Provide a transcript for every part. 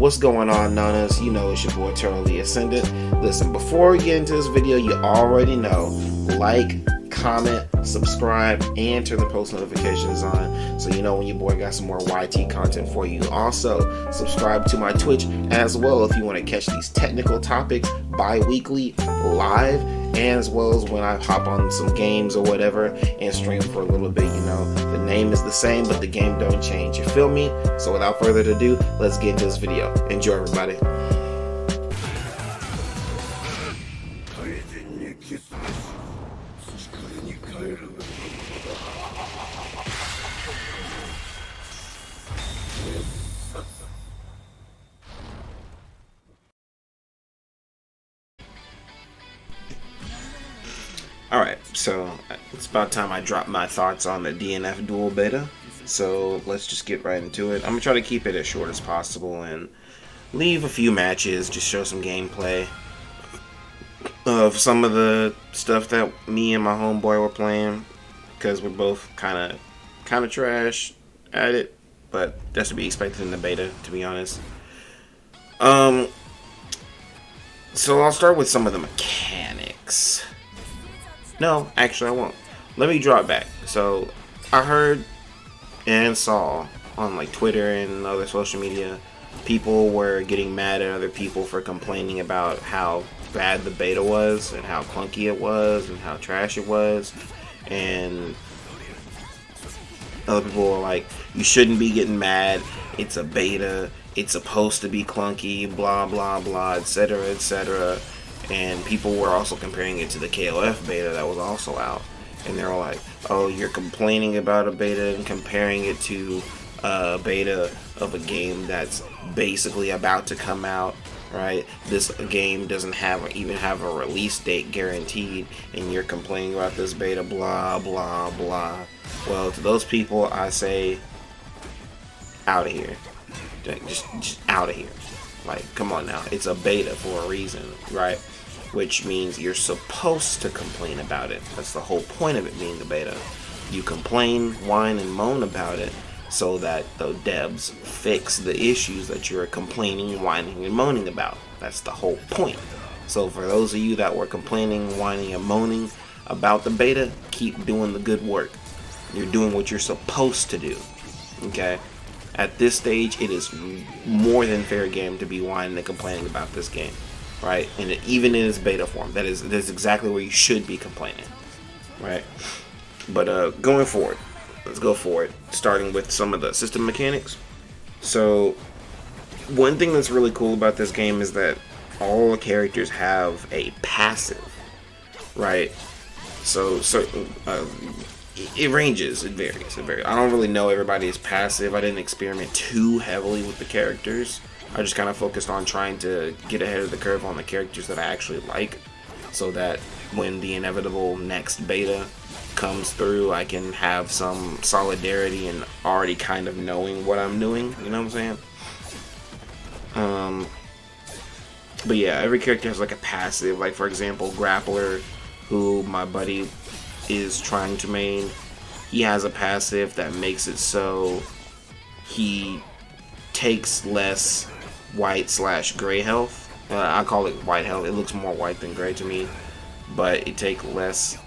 What's going on, Nanas? You know it's your boy Turley Ascendant. Listen, before we get into this video, you already know, like, comment, subscribe, and turn the post notifications on so you know when your boy got some more YT content for you. Also, subscribe to my Twitch as well if you want to catch these technical topics bi-weekly live, and as well as when I hop on some games or whatever and stream for a little bit. You know, the name is the same, but the game don't change. You feel me? So without further ado, let's get into this video. Enjoy, everybody. Alright, so it's about time I drop my thoughts on the DNF Duel beta. So let's just get right into it. I'm going to try to keep it as short as possible and leave a few matches, just show some gameplay of some of the stuff that me and my homeboy were playing, because we're both kind of trash at it, but that's to be expected in the beta, to be honest. So I'll start with some of the mechanics. No, actually I won't. Let me draw it back. So I heard and saw on like Twitter and other social media, people were getting mad at other people for complaining about how bad the beta was and how clunky it was and how trash it was, and other people were like, you shouldn't be getting mad, it's a beta, it's supposed to be clunky, blah blah blah, etc, etc. And people were also comparing it to the KOF beta that was also out, and they were like, oh, you're complaining about a beta and comparing it to a beta of a game that's basically about to come out, right? This game doesn't even have a release date guaranteed, and you're complaining about this beta, blah blah blah. Well, to those people I say, out of here. Just out of here. Like, come on now, it's a beta for a reason, right? Which means you're supposed to complain about it. That's the whole point of it being a beta. You complain, whine, and moan about it so that the devs fix the issues that you're complaining, whining, and moaning about. That's the whole point. So for those of you that were complaining, whining, and moaning about the beta, keep doing the good work. You're doing what you're supposed to do, okay? At this stage, it is more than fair game to be whining and complaining about this game, right? And even in its beta form, that's exactly where you should be complaining, right? But going forward, let's go for it, starting with some of the system mechanics. So one thing that's really cool about this game is that all the characters have a passive, right? So it ranges, it varies. I don't really know everybody's passive. I didn't experiment too heavily with the characters. I just kind of focused on trying to get ahead of the curve on the characters that I actually like, so that when the inevitable next beta comes through, I can have some solidarity and already kind of knowing what I'm doing, you know what I'm saying? But yeah, every character has like a passive. Like, for example, Grappler, who my buddy is trying to main, he has a passive that makes it so he takes less white/gray health. I call it white health. It looks more white than gray to me, but it takes less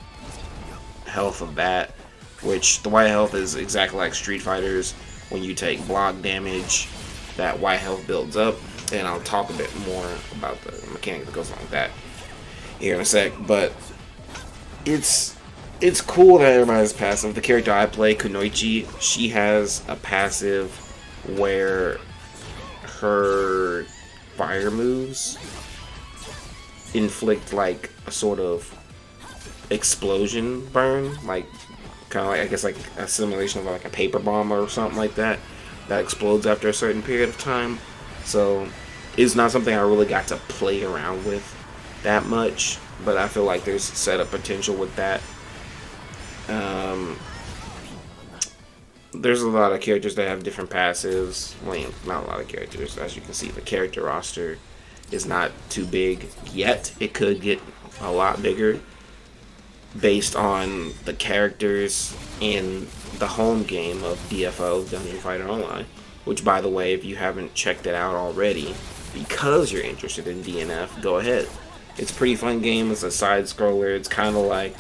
health of that, which the white health is exactly like Street Fighters. When you take block damage, that white health builds up, and I'll talk a bit more about the mechanic that goes along with that here in a sec. But it's cool that everybody has passive. The character I play, Kunoichi, she has a passive where her fire moves inflict like a sort of explosion burn, like kind of like, I guess, like a simulation of like a paper bomb or something like that explodes after a certain period of time. So it's not something I really got to play around with that much, but I feel like there's setup potential with that. There's a lot of characters that have different passives. Well, not a lot of characters. As you can see, the character roster is not too big yet. It could get a lot bigger based on the characters in the home game of DFO, Dungeon Fighter Online. which, by the way, if you haven't checked it out already, because you're interested in DNF, go ahead. It's a pretty fun game. It's a side scroller. It's kind of like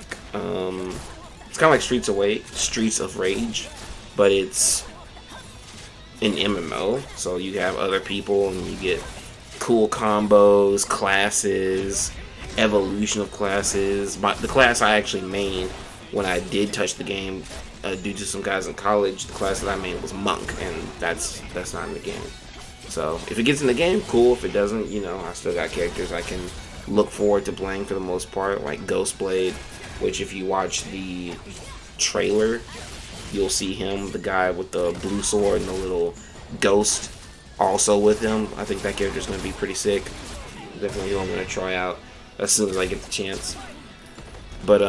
Streets of Rage, but it's an MMO. So you have other people and you get cool combos, classes, evolution of classes. The class I actually made when I did touch the game, due to some guys in college, the class that I made was Monk, and that's not in the game. So if it gets in the game, cool. If it doesn't, you know, I still got characters I can look forward to playing for the most part, like Ghostblade, which if you watch the trailer, you'll see him, the guy with the blue sword and the little ghost also with him. I think that character's going to be pretty sick. Definitely who I'm going to try out as soon as I get the chance. But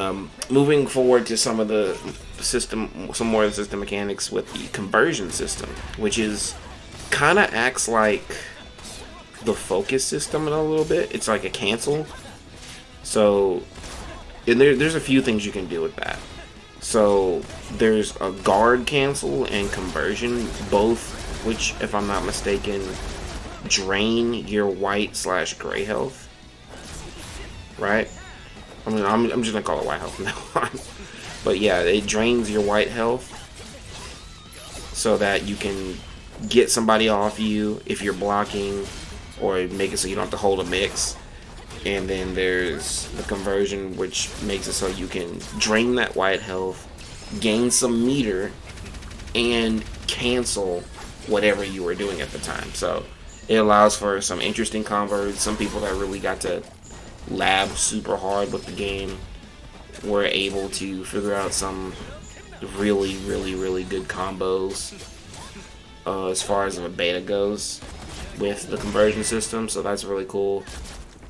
moving forward to some more of the system mechanics with the conversion system, which is kind of acts like the focus system in a little bit. It's like a cancel. So there's a few things you can do with that. So there's a guard cancel and conversion, both which, if I'm not mistaken, drain your white/gray health. Right? I mean, I'm just gonna call it white health from now on. But yeah, it drains your white health so that you can get somebody off you if you're blocking, or make it so you don't have to hold a mix. And then there's the conversion, which makes it so you can drain that white health, gain some meter, and cancel whatever you were doing at the time. So it allows for some interesting converts. Some people that really got to lab super hard with the game were able to figure out some really good combos as far as a beta goes with the conversion system. So that's really cool.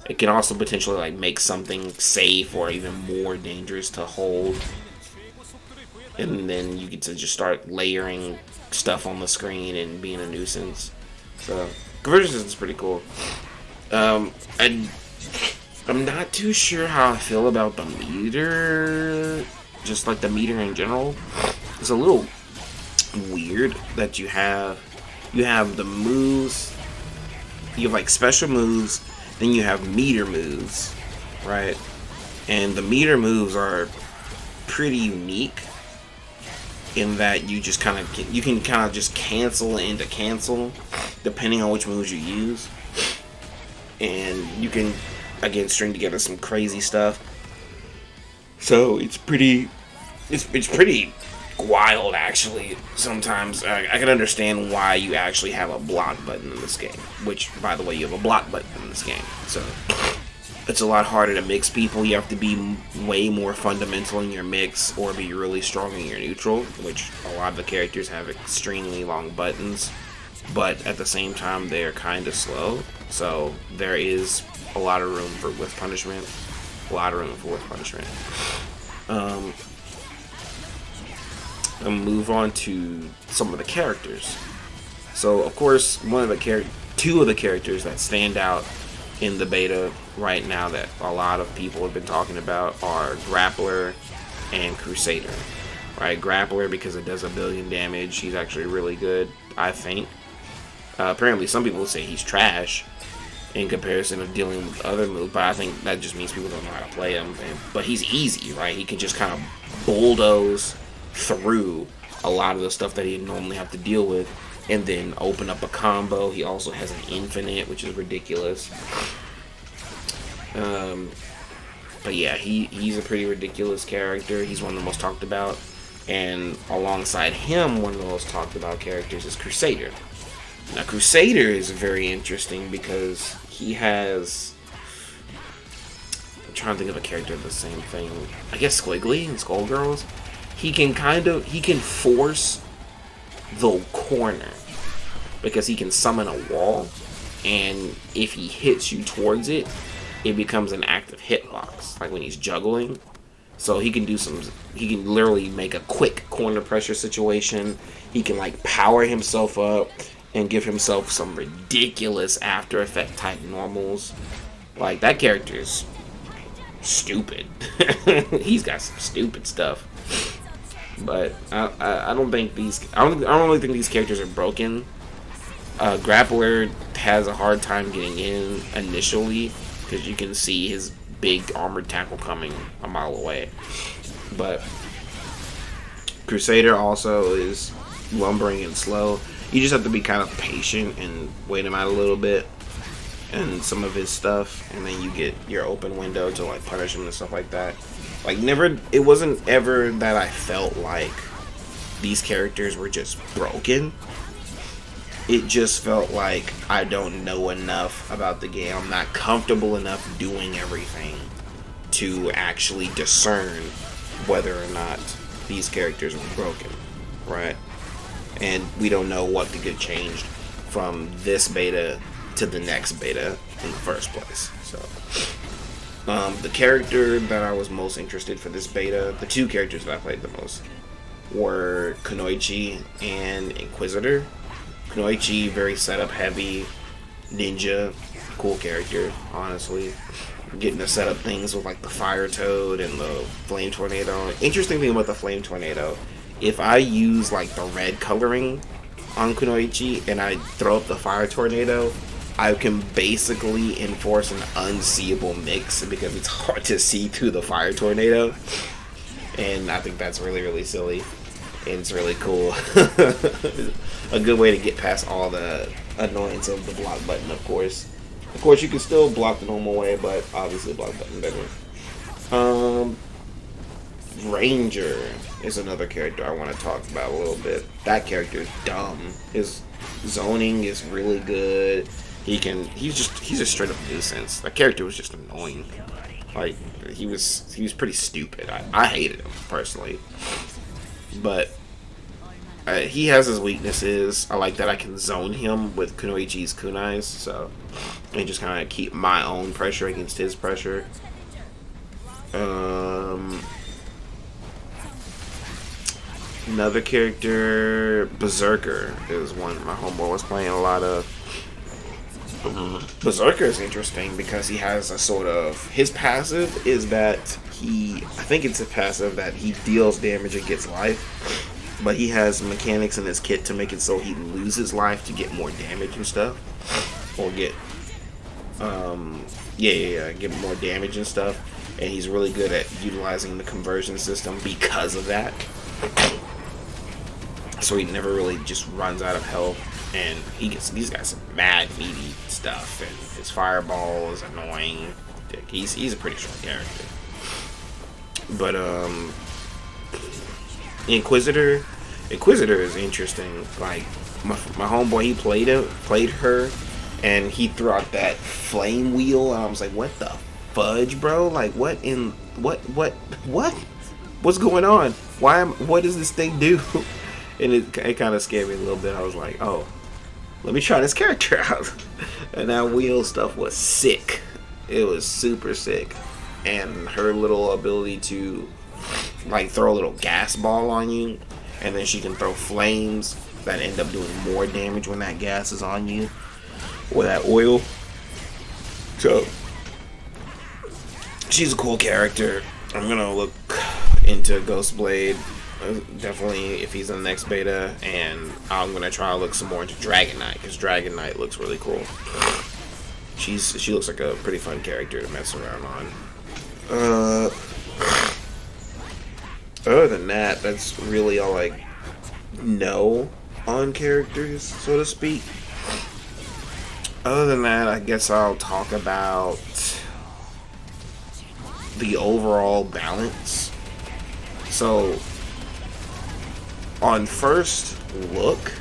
It can also potentially like make something safe or even more dangerous to hold, and then you get to just start layering stuff on the screen and being a nuisance. So conversion system is pretty cool. I'm not too sure how I feel about the meter, just like the meter in general. It's a little weird that you have the moves, you have like special moves, then you have meter moves, right? And the meter moves are pretty unique in that you can kind of just cancel into cancel depending on which moves you use, and you can again string together some crazy stuff. So it's pretty wild, actually. Sometimes I can understand why you actually have a block button in this game, which, by the way, you have a block button in this game. So it's a lot harder to mix people. You have to be way more fundamental in your mix or be really strong in your neutral, which a lot of the characters have extremely long buttons, but at the same time they're kind of slow. So there is a lot of room for whiff punishment. And move on to some of the characters. So of course, two of the characters that stand out in the beta right now that a lot of people have been talking about are Grappler and Crusader. Right, Grappler because it does 1 billion damage. He's actually really good, I think. Apparently, some people say he's trash in comparison of dealing with other moves, but I think that just means people don't know how to play him. But he's easy, right? He can just kind of bulldoze through a lot of the stuff that he'd normally have to deal with and then open up a combo. He also has an infinite, which is ridiculous. But yeah, he's a pretty ridiculous character. He's one of the most talked about, and alongside him, one of the most talked about characters is Crusader. Now Crusader is very interesting because he has, I'm trying to think of a character of the same thing, I guess Squiggly and Skullgirls. He can force the corner because he can summon a wall, and if he hits you towards it, it becomes an active hitbox, like when he's juggling. So he can literally make a quick corner pressure situation. He can like power himself up and give himself some ridiculous After Effect type normals. Like, that character is stupid. He's got some stupid stuff. But I don't really think these characters are broken. Grappler has a hard time getting in initially because you can see his big armored tackle coming a mile away. But Crusader also is lumbering and slow. You just have to be kind of patient and wait him out a little bit and some of his stuff, and then you get your open window to like punish him and stuff like that. Like it wasn't ever that I felt like these characters were just broken. It just felt like I don't know enough about the game. I'm not comfortable enough doing everything to actually discern whether or not these characters were broken, right? And we don't know what could get changed from this beta to the next beta in the first place. So, the character that I was most interested for this beta, the two characters that I played the most, were Kunoichi and Inquisitor. Kunoichi, very setup heavy, ninja, cool character, honestly. Getting to set up things with like the fire toad and the flame tornado. Interesting thing about the flame tornado, if I use like the red coloring on Kunoichi and I throw up the fire tornado, I can basically enforce an unseeable mix because it's hard to see through the fire tornado. And I think that's really, really silly. And it's really cool. A good way to get past all the annoyance of the block button, of course. Of course, you can still block the normal way, but obviously the block button better. Ranger is another character I want to talk about a little bit. That character is dumb. His zoning is really good. He's a straight up nuisance. That character was just annoying. Like he was pretty stupid. I hated him personally, but he has his weaknesses. I like that I can zone him with Kunoichi's kunais, so and just kind of keep my own pressure against his pressure. Another character, Berserker, is one my homeboy was playing a lot of. Berserker is interesting because he has a sort of, his passive is that I think it's a passive that he deals damage and gets life, but he has mechanics in his kit to make it so he loses life to get more damage and stuff, or get get more damage and stuff, and he's really good at utilizing the conversion system because of that. So he never really just runs out of health, and he's got some mad meaty stuff, and his fireball is annoying. He's a pretty strong character. But Inquisitor is interesting. Like my homeboy, he played her, and he threw out that flame wheel, and I was like, what the fudge, bro? Like what what's going on? What does this thing do? And it kind of scared me a little bit. I was like, oh, let me try this character out. And that wheel stuff was sick. It was super sick. And her little ability to like throw a little gas ball on you, and then she can throw flames that end up doing more damage when that gas is on you, or that oil. So she's a cool character. I'm gonna look into Ghostblade, definitely, if he's in the next beta, and I'm gonna try to look some more into Dragon Knight, because Dragon Knight looks really cool. She looks like a pretty fun character to mess around on. Other than that, that's really all I know on characters, so to speak. Other than that, I guess I'll talk about the overall balance. So, on first look,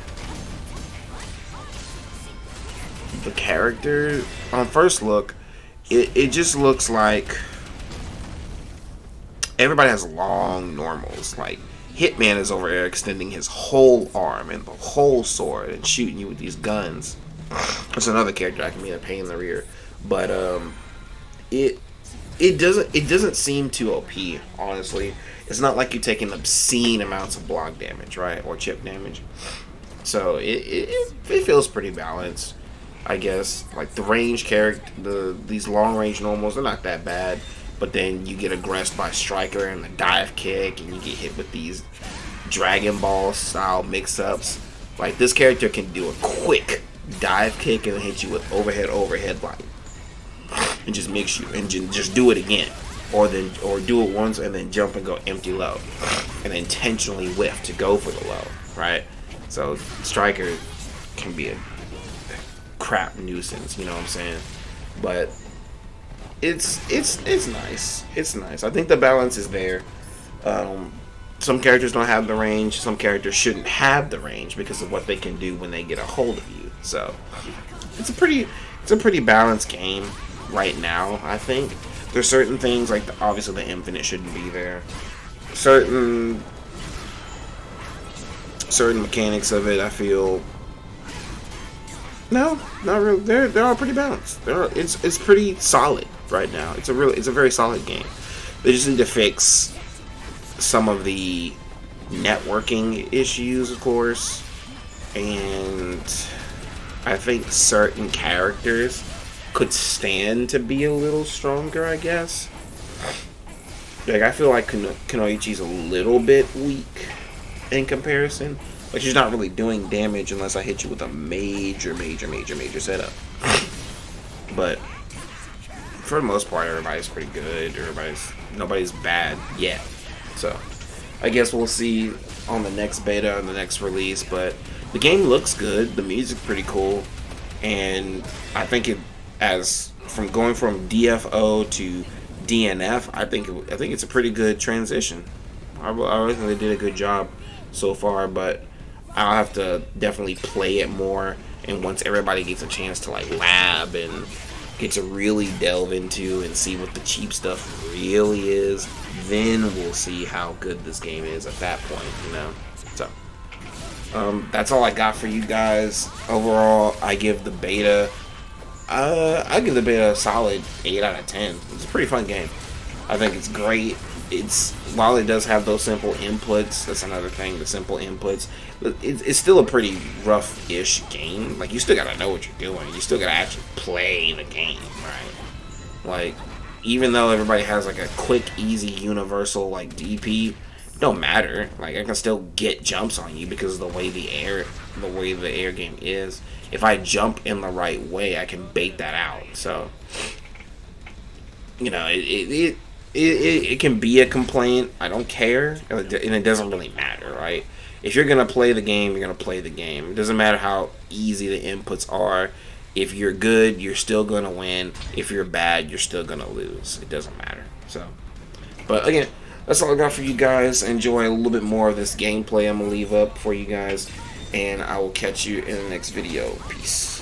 the character, on first look, it just looks like everybody has long normals. Like, Hitman is over there extending his whole arm and the whole sword and shooting you with these guns. That's another character I can be a pain in the rear. But it doesn't seem too OP, honestly. It's not like you're taking obscene amounts of block damage, right? Or chip damage. So it feels pretty balanced, I guess. Like the range character, these long range normals, they're not that bad. But then you get aggressed by Striker and the dive kick, and you get hit with these Dragon Ball style mix-ups. Like this character can do a quick dive kick and hit you with overhead light, and just makes you and just do it again, or do it once and then jump and go empty low, and intentionally whiff to go for the low, right? So striker can be a crap nuisance, you know what I'm saying? But it's nice. It's nice. I think the balance is there. Some characters don't have the range. Some characters shouldn't have the range because of what they can do when they get a hold of you. So it's a pretty balanced game right now. I think there's certain things like obviously the infinite shouldn't be there. Certain mechanics of it, I feel. No, not really. They're all pretty balanced. It's pretty solid right now. It's a very solid game. They just need to fix some of the networking issues, of course, and I think certain characters could stand to be a little stronger, I guess. Like, I feel like Kunoichi's a little bit weak in comparison. Like, she's not really doing damage unless I hit you with a major setup. But for the most part, everybody's pretty good. Nobody's bad yet. So I guess we'll see on the next beta and the next release. But the game looks good. The music's pretty cool, and I think from going from DFO to DNF, I think it's a pretty good transition. I think they did a good job so far, but I'll have to definitely play it more, and once everybody gets a chance to like lab and get to really delve into and see what the cheap stuff really is, then we'll see how good this game is at that point, you know. So that's all I got for you guys. Overall, I give the beta a solid 8 out of 10. It's a pretty fun game. I think it's great. While it does have those simple inputs, that's another thing, the simple inputs, it's still a pretty rough-ish game. Like, you still gotta know what you're doing. You still gotta actually play the game, right? Like, even though everybody has like a quick, easy, universal like DP, don't matter. Like, I can still get jumps on you because of the way the air game is. If I jump in the right way, I can bait that out. So, you know, it can be a complaint. I don't care, and it doesn't really matter, right? If you're gonna play the game, you're gonna play the game. It doesn't matter how easy the inputs are. If you're good, you're still gonna win. If you're bad, you're still gonna lose. It doesn't matter. So, but again, that's all I got for you guys. Enjoy a little bit more of this gameplay I'm gonna leave up for you guys, and I will catch you in the next video. Peace.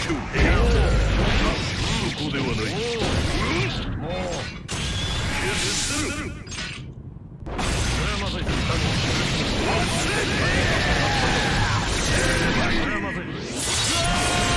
to him.